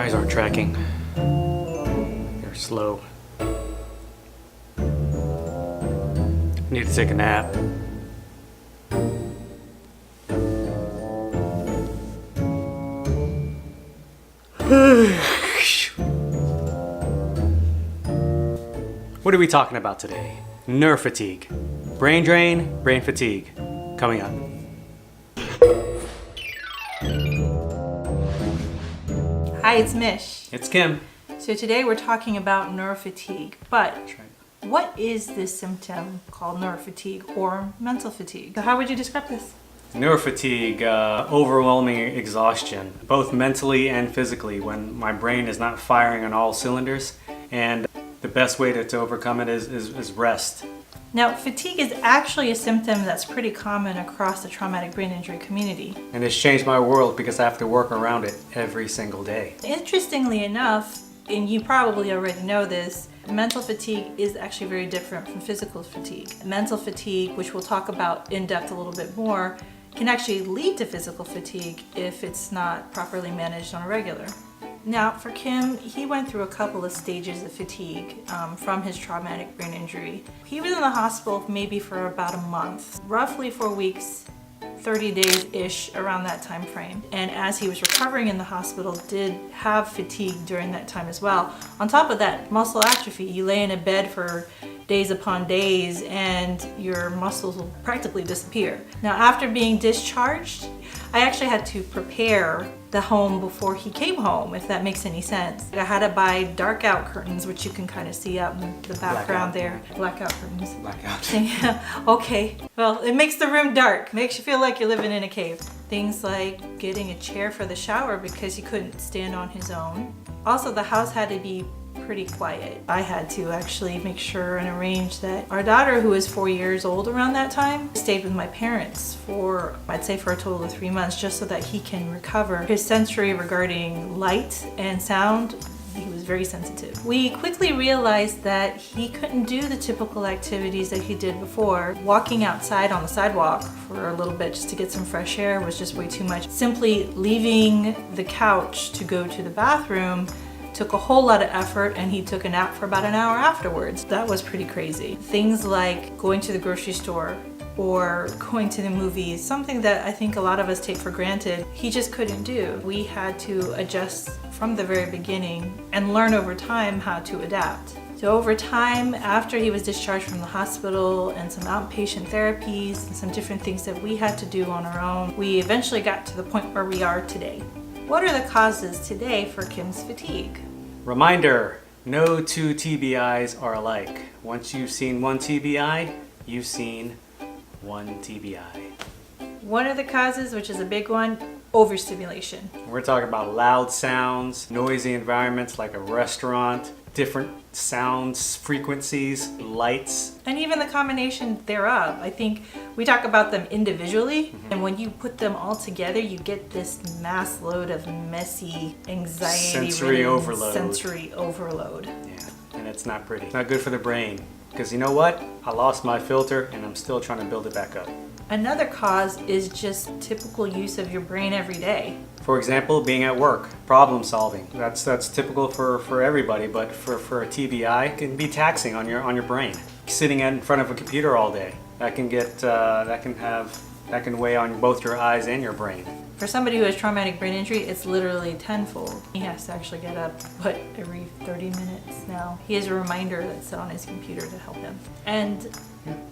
Eyes aren't tracking. They're slow. I need to take a nap. What are we talking about today? Nerve fatigue. Brain drain, brain fatigue. Coming up. Hi, it's Mish. It's Kim. So today we're talking about nerve fatigue, but That's right. what is this symptom called nerve fatigue or mental fatigue? So how would you describe this? Neurofatigue, overwhelming exhaustion, both mentally and physically, when my brain is not firing on all cylinders. And the best way to overcome it is rest. Now, fatigue is actually a symptom that's pretty common across the traumatic brain injury community. And it's changed my world because I have to work around it every single day. Interestingly enough, and you probably already know this, mental fatigue is actually very different from physical fatigue. Mental fatigue, which we'll talk about in depth a little bit more, can actually lead to physical fatigue if it's not properly managed on a regular. Now, for Kim, he went through a couple of stages of fatigue from his traumatic brain injury. He was in the hospital maybe for about a month, roughly 4 weeks, 30 days-ish around that time frame. And as he was recovering in the hospital, did have fatigue during that time as well. On top of that, muscle atrophy. You lay in a bed for days upon days and your muscles will practically disappear. Now, after being discharged, I actually had to prepare the home before he came home, if that makes any sense. I had to buy dark out curtains, which you can kind of see out in the background there. Blackout curtains. Blackout. Yeah, okay. Well, it makes the room dark. Makes you feel like you're living in a cave. Things like getting a chair for the shower because he couldn't stand on his own. Also, the house had to be pretty quiet. I had to actually make sure and arrange that our daughter, who was 4 years old around that time, stayed with my parents for, I'd say, for a total of 3 months, just so that he can recover. His sensory regarding light and sound, he was very sensitive. We quickly realized that he couldn't do the typical activities that he did before. Walking outside on the sidewalk for a little bit just to get some fresh air was just way too much. Simply leaving the couch to go to the bathroom took a whole lot of effort, and he took a nap for about an hour afterwards. That was pretty crazy. Things like going to the grocery store or going to the movies, something that I think a lot of us take for granted, he just couldn't do. We had to adjust from the very beginning and learn over time how to adapt. So over time, after he was discharged from the hospital and some outpatient therapies and some different things that we had to do on our own, we eventually got to the point where we are today. What are the causes today for Kim's fatigue? Reminder, no two TBIs are alike. Once you've seen one TBI, you've seen one TBI. One of the causes, which is a big one, overstimulation. We're talking about loud sounds, noisy environments like a restaurant, different sounds, frequencies, lights. And even the combination thereof. I think we talk about them individually, and when you put them all together, you get this mass load of messy, sensory overload. Yeah, and it's not pretty. It's not good for the brain. Because you know what? I lost my filter and I'm still trying to build it back up. Another cause is just typical use of your brain every day. For example, being at work, problem solving. That's typical for everybody, but for a TBI, it can be taxing on your brain. Sitting in front of a computer all day, that can weigh on both your eyes and your brain. For somebody who has traumatic brain injury, it's literally tenfold. He has to actually get up, every 30 minutes now. He has a reminder that's on his computer to help him. And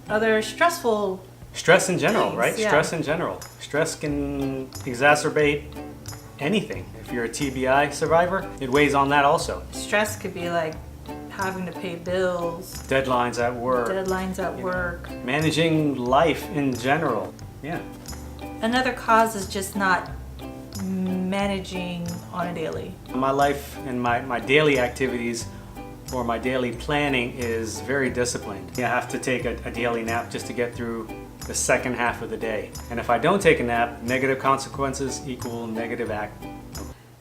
other stressful stress in general, things, right? yeah. Stress in general. Stress can exacerbate anything. If you're a TBI survivor, it weighs on that also. Stress could be like having to pay bills, Deadlines at work. Managing life in general. Yeah. Another cause is just not managing on a daily. My life and my daily activities or my daily planning is very disciplined. I have to take a daily nap just to get through the second half of the day. And if I don't take a nap, negative consequences equal negative act.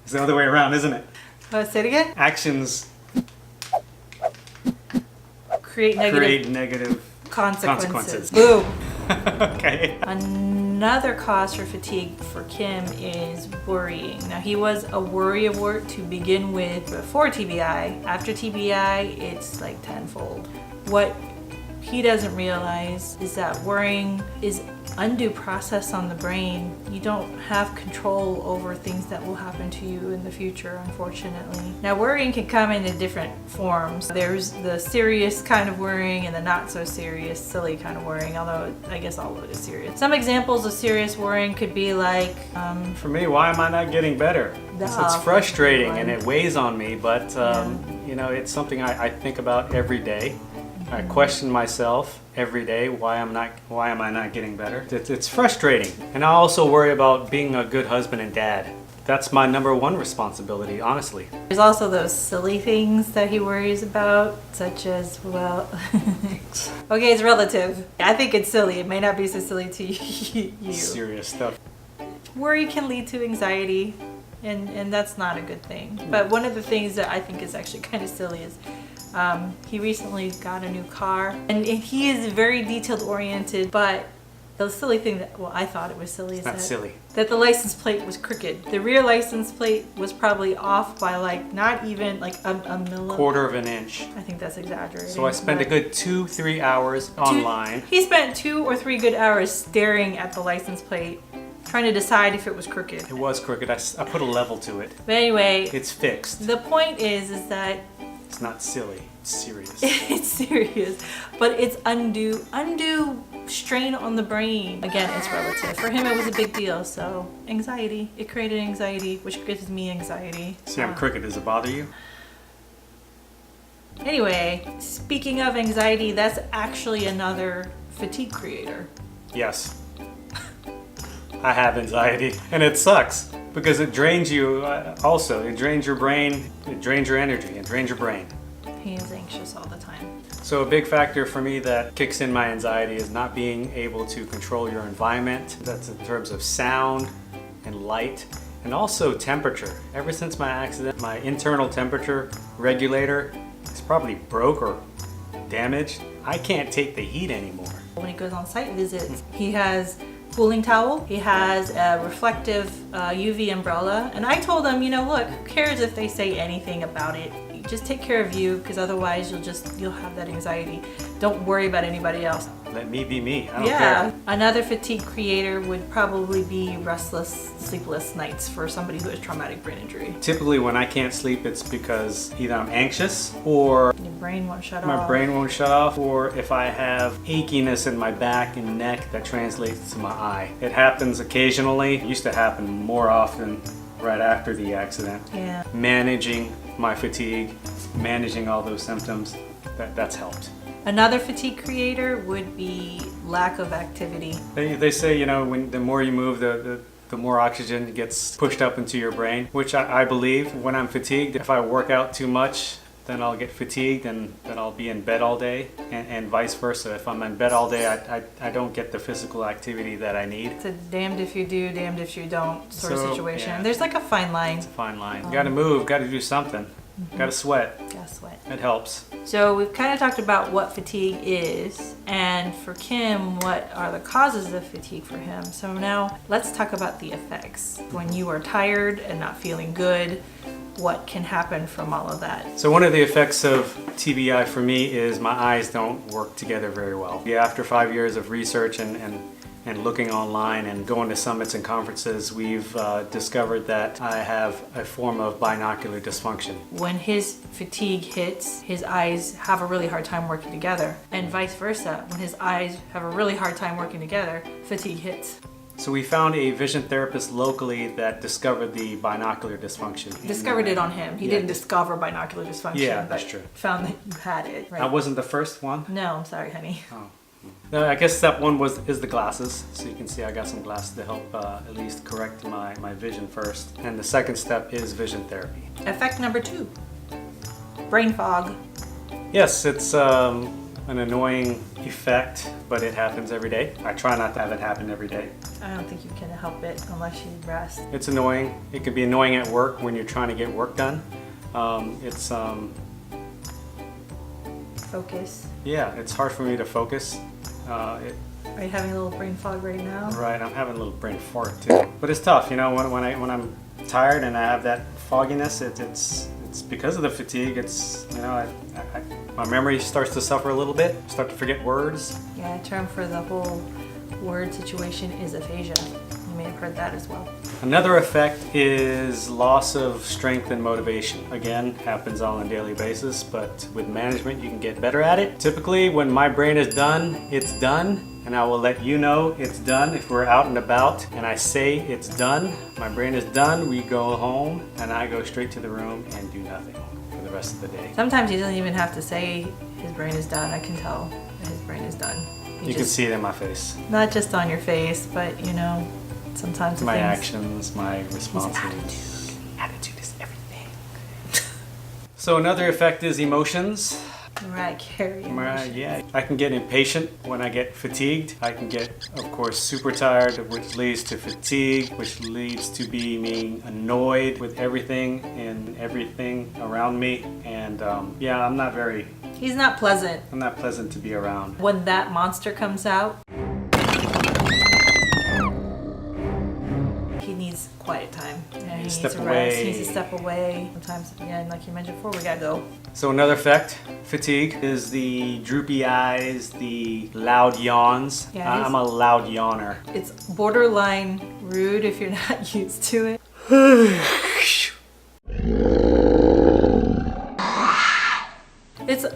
It's the other way around, isn't it? Say it again? Actions Create negative consequences. Boom. Okay. Another cause for fatigue for Kim is worrying. Now, he was a worrywart to begin with before TBI. After TBI, it's like tenfold. What he doesn't realize is that worrying is undue process on the brain. You don't have control over things that will happen to you in the future, unfortunately. Now, worrying can come in different forms. There's the serious kind of worrying and the not so serious, silly kind of worrying, although I guess all of it is serious. Some examples of serious worrying could be like, For me, why am I not getting better? It's frustrating and it weighs on me, but you know, it's something I think about every day. I question myself every day, why am I not getting better? It's frustrating. And I also worry about being a good husband and dad. That's my number one responsibility, honestly. There's also those silly things that he worries about, such as, well, okay, it's relative. I think it's silly. It may not be so silly to you. Serious stuff. Worry can lead to anxiety, and that's not a good thing. But one of the things that I think is actually kind of silly is he recently got a new car, and he is very detailed oriented, but the silly thing that, well, I thought it was silly, that the license plate was crooked. The rear license plate was probably off by like not even like a millimeter. Quarter of an inch. I think that's exaggerating. So I spent a good 2-3 hours online. He spent 2 or 3 good hours staring at the license plate, trying to decide if it was crooked. It was crooked. I put a level to it. But anyway, It's fixed. the point is that It's not silly. It's serious. it's serious, but it's undue strain on the brain. Again, it's relative. For him, it was a big deal. So anxiety, it created anxiety, which gives me anxiety. See, I'm crooked. Does it bother you? Anyway, speaking of anxiety, that's actually another fatigue creator. Yes. I have anxiety, and it sucks because it drains you. Also, it drains your brain. It drains your energy. It drains your brain. He is anxious all the time. So a big factor for me that kicks in my anxiety is not being able to control your environment. That's in terms of sound and light and also temperature. Ever since my accident, my internal temperature regulator is probably broke or damaged. I can't take the heat anymore. When he goes on site visits, he has cooling towel, he has a reflective UV umbrella, and I told him, you know, look, who cares if they say anything about it? Just take care of you, because otherwise you'll have that anxiety. Don't worry about anybody else. Let me be me. I don't care. Another fatigue creator would probably be restless, sleepless nights for somebody who has traumatic brain injury. Typically when I can't sleep, it's because either I'm anxious or Your brain won't shut off. my brain won't shut off, or if I have achiness in my back and neck that translates to my eye. It happens occasionally. It used to happen more often right after the accident. Yeah. Managing my fatigue, managing all those symptoms, that's helped. Another fatigue creator would be lack of activity. They say, you know, when the more you move, the more oxygen gets pushed up into your brain, which I believe. When I'm fatigued, if I work out too much, then I'll get fatigued and then I'll be in bed all day, and vice versa. If I'm in bed all day, I don't get the physical activity that I need. It's a damned if you do, damned if you don't sort of situation. Yeah. There's like a fine line. It's a fine line. You gotta move, gotta do something. Gotta sweat. Gotta sweat. It helps. So we've kind of talked about what fatigue is, and for Kim, what are the causes of fatigue for him. So now let's talk about the effects. When you are tired and not feeling good, what can happen from all of that? So one of the effects of TBI for me is my eyes don't work together very well. Yeah, after 5 years of research and looking online and going to summits and conferences, we've discovered that I have a form of binocular dysfunction. When his fatigue hits, his eyes have a really hard time working together, and vice versa. When his eyes have a really hard time working together, fatigue hits. So we found a vision therapist locally that discovered the binocular dysfunction. Discovered it on him. He didn't discover binocular dysfunction. Yeah, but that's true. Found that you had it. Right? I wasn't the first one. No, I'm sorry, honey. Oh. No, I guess step one is the glasses. So you can see I got some glasses to help at least correct my vision first. And the second step is vision therapy. Effect number 2, brain fog. Yes, it's an annoying effect, but it happens every day. I try not to have it happen every day. I don't think you can help it unless you rest. It's annoying. It can be annoying at work when you're trying to get work done. Focus. Yeah, it's hard for me to focus. Are you having a little brain fog right now? Right, I'm having a little brain fart too. But it's tough, you know, when I'm tired and I have that fogginess, it's because of the fatigue. It's, you know, my memory starts to suffer a little bit. I start to forget words. Yeah, a term for the whole word situation is aphasia. You may have heard that as well. Another effect is loss of strength and motivation. Again, happens on a daily basis, but with management you can get better at it. Typically when my brain is done, it's done, and I will let you know it's done if we're out and about and I say it's done. My brain is done, we go home and I go straight to the room and do nothing for the rest of the day. Sometimes he doesn't even have to say his brain is done. I can tell that his brain is done. You can see it in my face. Not just on your face, but you know, sometimes My things, actions, my responses. Attitude is everything. So another effect is emotions. Mariah Carey. Yeah, I can get impatient when I get fatigued. I can get, of course, super tired, which leads to fatigue, which leads to being annoyed with everything and everything around me. And yeah, I'm not pleasant to be around. When that monster comes out, he needs quiet time. And he needs Step to rest. away. He needs to step away. Sometimes, yeah, and like you mentioned before, we gotta go. So another effect, fatigue, is the droopy eyes, the loud yawns. Yeah, I'm a loud yawner. It's borderline rude if you're not used to it.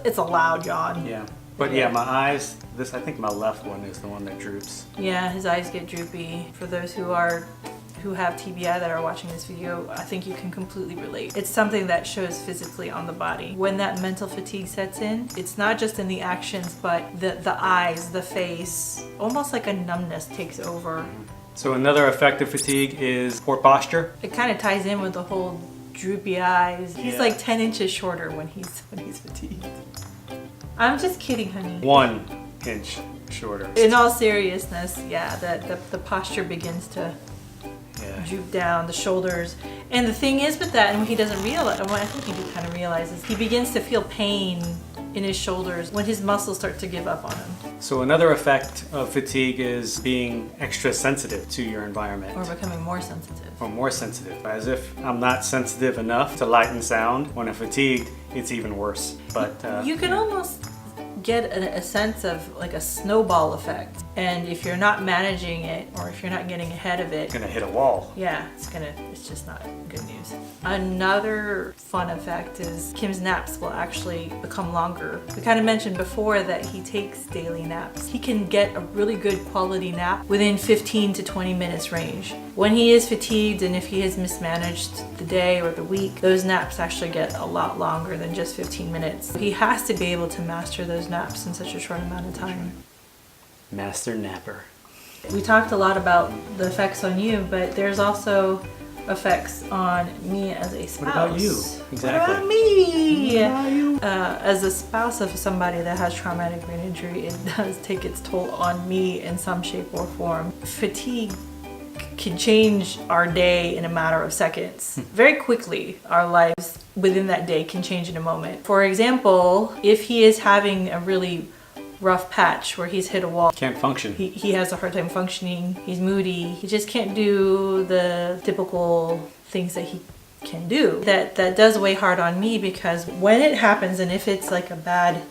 It's a loud yawn. Yeah. But yeah, my eyes, I think my left one is the one that droops. Yeah, his eyes get droopy. For those who have TBI that are watching this video, I think you can completely relate. It's something that shows physically on the body. When that mental fatigue sets in, it's not just in the actions, but the eyes, the face, almost like a numbness takes over. So another effect of fatigue is poor posture. It kind of ties in with the whole droopy eyes. He's Yeah. like 10 inches shorter when he's fatigued. I'm just kidding, honey. 1 inch shorter. In all seriousness, yeah, the posture begins to Yeah. droop down, the shoulders. And the thing is with that, and what he doesn't realize, well, I think he kind of realizes, he begins to feel pain in his shoulders when his muscles start to give up on him. So another effect of fatigue is being extra sensitive to your environment. Or becoming more sensitive. Or more sensitive. As if I'm not sensitive enough to light and sound. When I'm fatigued, it's even worse. But You can almost get a sense of like a snowball effect. And if you're not managing it, or if you're not getting ahead of it, it's gonna hit a wall. yeah, it's just not good news. Another fun effect is Kim's naps will actually become longer. We kind of mentioned before that he takes daily naps. He can get a really good quality nap within 15 to 20 minutes range. When he is fatigued and if he has mismanaged the day or the week, those naps actually get a lot longer than just 15 minutes. He has to be able to master those naps in such a short amount of time. Master napper. We talked a lot about the effects on you, but there's also effects on me as a spouse. What about you? Exactly. What about me? What about you? As a spouse of somebody that has traumatic brain injury, it does take its toll on me in some shape or form. Fatigue can change our day in a matter of seconds. Very quickly, our lives within that day can change in a moment. For example, if he is having a really rough patch where he's hit a wall, Can't function. he has a hard time functioning, he's moody, he just can't do the typical things that he can do. That does weigh hard on me, because when it happens, and if it's like a bad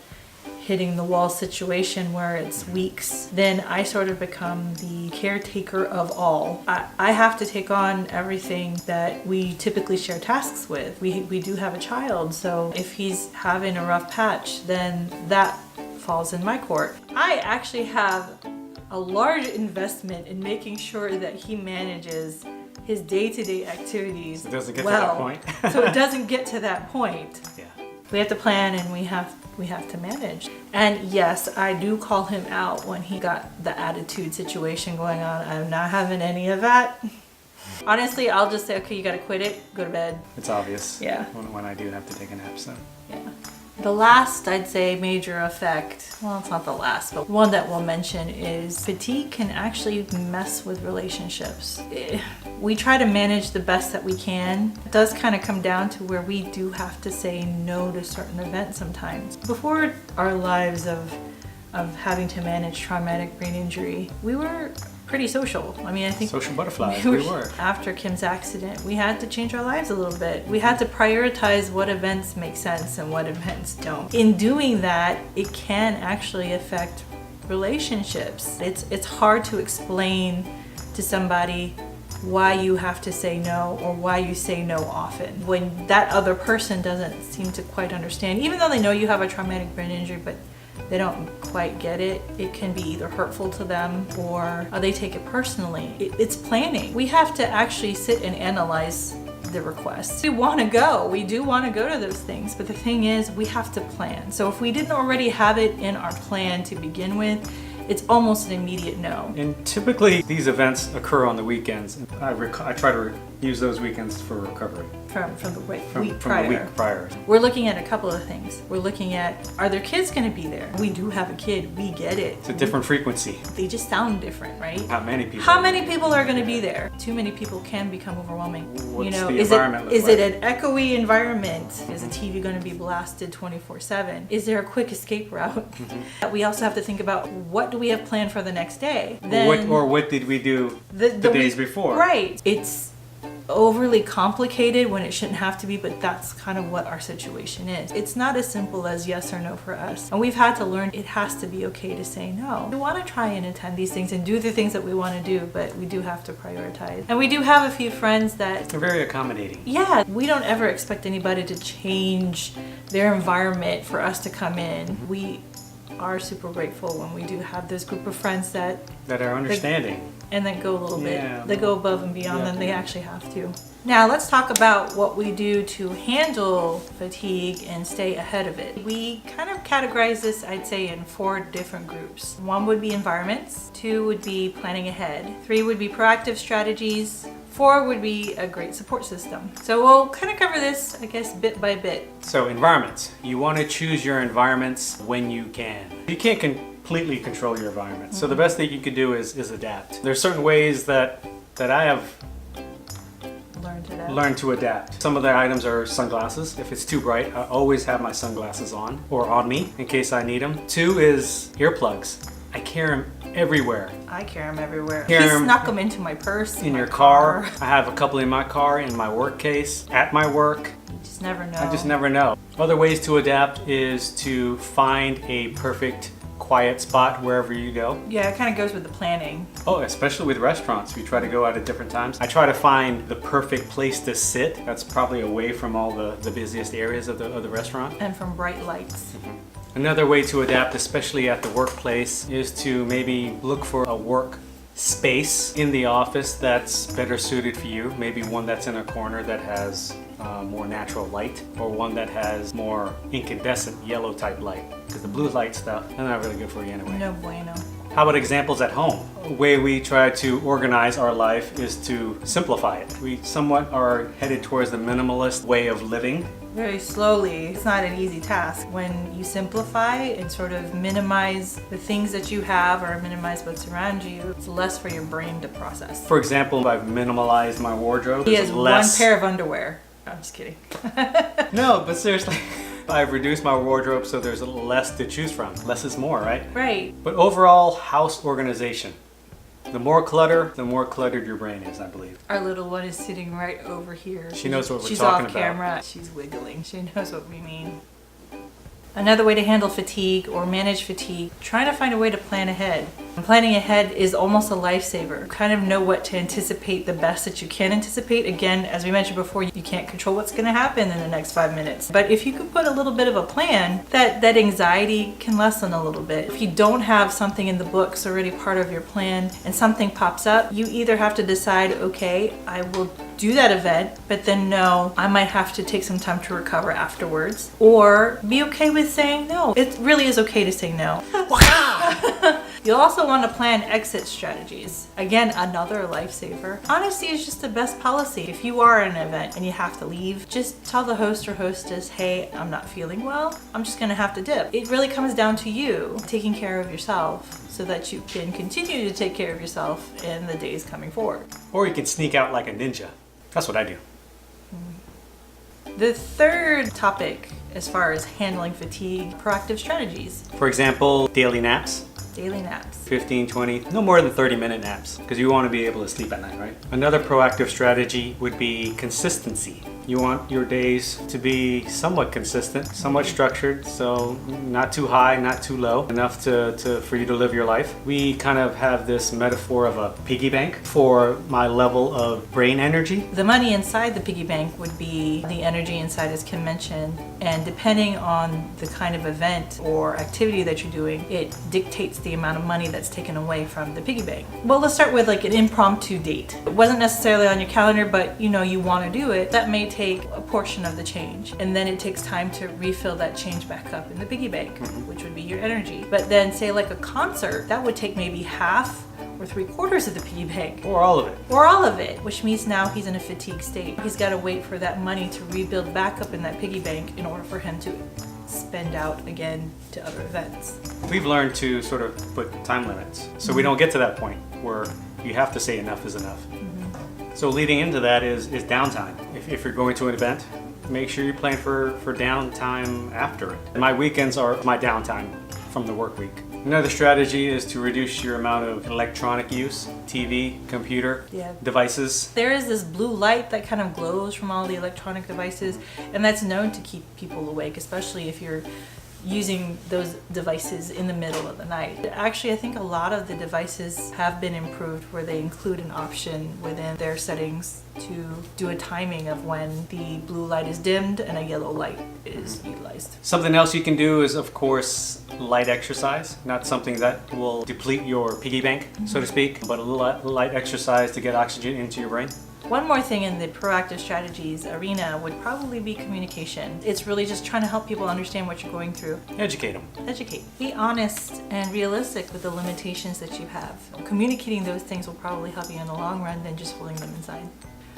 hitting the wall situation where it's weeks, then I sort of become the caretaker of all. I have to take on everything that we typically share tasks with. We do have a child, so if he's having a rough patch, then that falls in my court. I actually have a large investment in making sure that he manages his day-to-day activities It doesn't get well, to that point. so it doesn't get to that point. Yeah. We have to plan, and we have to manage. And yes, I do call him out when he got the attitude situation going on. I'm not having any of that. Honestly, I'll just say, okay, you gotta quit it, go to bed. It's obvious. Yeah. When I do have to take a nap, so. Yeah. The last, I'd say, major effect, well, it's not the last, but one that we'll mention is fatigue can actually mess with relationships. We try to manage the best that we can. It does kind of come down to where we do have to say no to certain events sometimes. Before our lives of of having to manage traumatic brain injury, we were pretty social. I mean, I think Social butterflies, we were. After Kim's accident, we had to change our lives a little bit. We had to prioritize what events make sense and what events don't. In doing that, it can actually affect relationships. It's hard to explain to somebody why you have to say no or why you say no often when that other person doesn't seem to quite understand. Even though they know you have a traumatic brain injury, but they don't quite get it, it can be either hurtful to them or they take it personally. It's planning. We have to actually sit and analyze the requests. We want to go. We do want to go to those things, but the thing is, we have to plan. So if we didn't already have it in our plan to begin with, it's almost an immediate no. And typically these events occur on the weekends. I try to use those weekends for recovery. From the week From prior. the week prior. We're looking at a couple of things. We're looking at, are their kids going to be there? We do have a kid. We get it. It's a different frequency. They just sound different, right? How many people? How many people are going to be there? Too many people can become overwhelming. What's the is environment look it like? an echoey environment? Is the TV going to be blasted 24/7? Is there a quick escape route? We also have to think about, what do we have planned for the next day? What did we do the days before? Right. It's overly complicated when it shouldn't have to be, but that's kind of what our situation is. It's not as simple as yes or no for us. And we've had to learn it has to be okay to say no. We want to try and attend these things and do the things that we want to do, but we do have to prioritize. And we do have a few friends that They're very accommodating. yeah, we don't ever expect anybody to change their environment for us to come in. We are super grateful when we do have this group of friends that That are understanding. and then go a little Yeah. bit. They go above and beyond Yeah. than they actually have to. Now let's talk about what we do to handle fatigue and stay ahead of it. We kind of categorize this, I'd say, in 4 different groups. 1 would be environments, 2 would be planning ahead, 3 would be proactive strategies, 4 would be a great support system. So we'll kind of cover this, I guess, bit by bit. So environments. You want to choose your environments when you can. You can't completely control your environment. So the best thing you can do is adapt. There's certain ways that I have learned to adapt. Some of the items are sunglasses. If it's too bright, I always have my sunglasses on or on me in case I need them. 2 is earplugs. I carry them everywhere. I carry them everywhere. Carry He 'em snuck them into my purse. In my your car. I have a couple in my car, in my work case, at my work. You just never know. I just never know. Other ways to adapt is to find a perfect quiet spot wherever you go. Yeah, it kind of goes with the planning. Oh, especially with restaurants, we try to go out at different times. I try to find the perfect place to sit. That's probably away from all the busiest areas of the restaurant. And from bright lights. Another way to adapt, especially at the workplace, is to maybe look for a work space in the office that's better suited for you. Maybe one that's in a corner that has more natural light, or one that has more incandescent yellow type light. Because the blue light stuff, they're not really good for you anyway. No bueno. How about examples at home? A way we try to organize our life is to simplify it. We somewhat are headed towards the minimalist way of living. Very slowly. It's not an easy task. When you simplify and sort of minimize the things that you have or minimize what's around you, it's less for your brain to process. For example, I've minimalized my wardrobe. He There's has less- 1 pair of underwear. I'm just kidding. No, but seriously, I've reduced my wardrobe so there's less to choose from. Less is more, right? Right. But overall, house organization. The more clutter, the more cluttered your brain is, I believe. Our little one is sitting right over here. She knows what we're She's talking off about. camera. She's wiggling. She knows what we mean. Another way to handle fatigue or manage fatigue, trying to find a way to plan ahead. And planning ahead is almost a lifesaver. You kind of know what to anticipate the best that you can anticipate. Again, as we mentioned before, you can't control what's going to happen in the next 5 minutes. But if you could put a little bit of a plan, that anxiety can lessen a little bit. If you don't have something in the books already part of your plan and something pops up, you either have to decide, okay, I will do that event, but then no, I might have to take some time to recover afterwards, or be okay with saying no. It really is okay to say no. You'll also want to plan exit strategies. Again, another lifesaver. Honesty is just the best policy. If you are at an event and you have to leave, just tell the host or hostess, hey, I'm not feeling well. I'm just gonna have to dip. It really comes down to you taking care of yourself so that you can continue to take care of yourself in the days coming forward. Or you can sneak out like a ninja. That's what I do. The third topic, as far as handling fatigue, proactive strategies. For example, daily naps. Daily naps. 15, 20, no more than 30-minute naps, because you want to be able to sleep at night, right? Another proactive strategy would be consistency. You want your days to be somewhat consistent, somewhat structured, so not too high, not too low, enough for you to live your life. We kind of have this metaphor of a piggy bank for my level of brain energy. The money inside the piggy bank would be the energy inside, as Kim mentioned, and depending on the kind of event or activity that you're doing, it dictates the amount of money that's taken away from the piggy bank. Well, let's start with like an impromptu date. It wasn't necessarily on your calendar, but you know you want to do it. That may take a portion of the change, and then it takes time to refill that change back up in the piggy bank, which would be your energy. But then say like a concert, that would take maybe half or 3/4 of the piggy bank. Or all of it. Or all of it, which means now he's in a fatigue state. He's got to wait for that money to rebuild back up in that piggy bank in order for him to spend out again to other events. We've learned to sort of put time limits, so we don't get to that point where you have to say enough is enough. So leading into that is downtime. If you're going to an event, make sure you plan for downtime after it. My weekends are my downtime from the work week. Another strategy is to reduce your amount of electronic use, TV, computer, devices. There is this blue light that kind of glows from all the electronic devices, and that's known to keep people awake, especially if you're using those devices in the middle of the night. Actually, I think a lot of the devices have been improved where they include an option within their settings to do a timing of when the blue light is dimmed and a yellow light is utilized. Something else you can do is, of course, light exercise. Not something that will deplete your piggy bank, so to speak, but a light exercise to get oxygen into your brain. One more thing in the proactive strategies arena would probably be communication. It's really just trying to help people understand what you're going through. Educate them. Educate. Be honest and realistic with the limitations that you have. Communicating those things will probably help you in the long run than just holding them inside.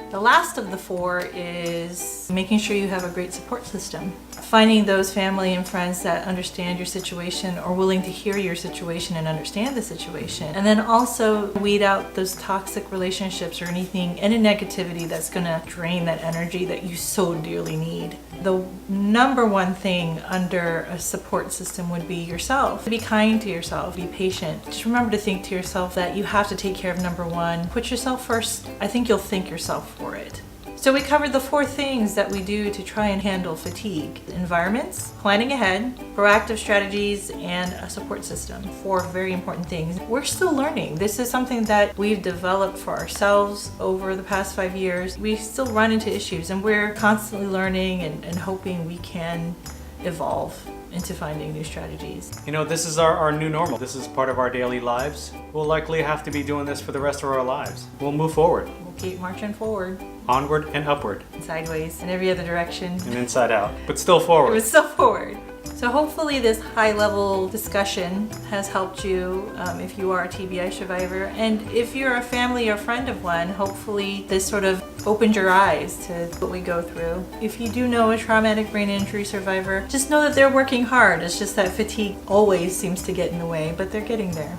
The last of the four is making sure you have a great support system. Finding those family and friends that understand your situation or willing to hear your situation and understand the situation. And then also weed out those toxic relationships or any negativity that's gonna drain that energy that you so dearly need. The number one thing under a support system would be yourself. Be kind to yourself, be patient. Just remember to think to yourself that you have to take care of number one. Put yourself first. I think you'll thank yourself for it. So we covered the four things that we do to try and handle fatigue. Environments, planning ahead, proactive strategies, and a support system. Four very important things. We're still learning. This is something that we've developed for ourselves over the past 5 years. We still run into issues, and we're constantly learning and hoping we can evolve into finding new strategies. You know, this is our new normal. This is part of our daily lives. We'll likely have to be doing this for the rest of our lives. We'll move forward. We'll keep marching forward. Onward and upward. And sideways, in every other direction. And inside out. But still forward. But still forward. So hopefully this high-level discussion has helped you if you are a TBI survivor. And if you're a family or friend of one, hopefully this sort of opened your eyes to what we go through. If you do know a traumatic brain injury survivor, just know that they're working hard. It's just that fatigue always seems to get in the way, but they're getting there.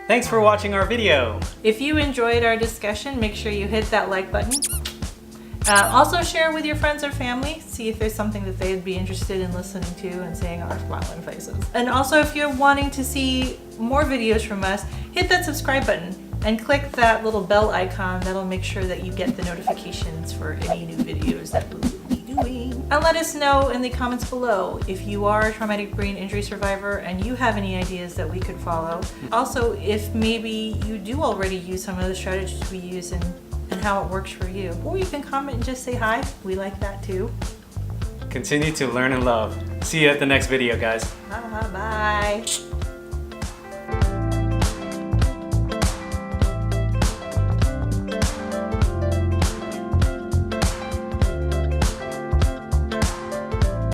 Thanks for watching our video. If you enjoyed our discussion, make sure you hit that like button. Also share with your friends or family. See if there's something that they'd be interested in listening to and seeing our smiling faces. And also if you're wanting to see more videos from us, hit that subscribe button and click that little bell icon. That'll make sure that you get the notifications for any new videos that we'll be doing. And let us know in the comments below if you are a traumatic brain injury survivor and you have any ideas that we could follow. Also, if maybe you do already use some of the strategies we use and how it works for you. Or you can comment and just say hi. We like that too. Continue to learn and love. See you at the next video, guys. Bye.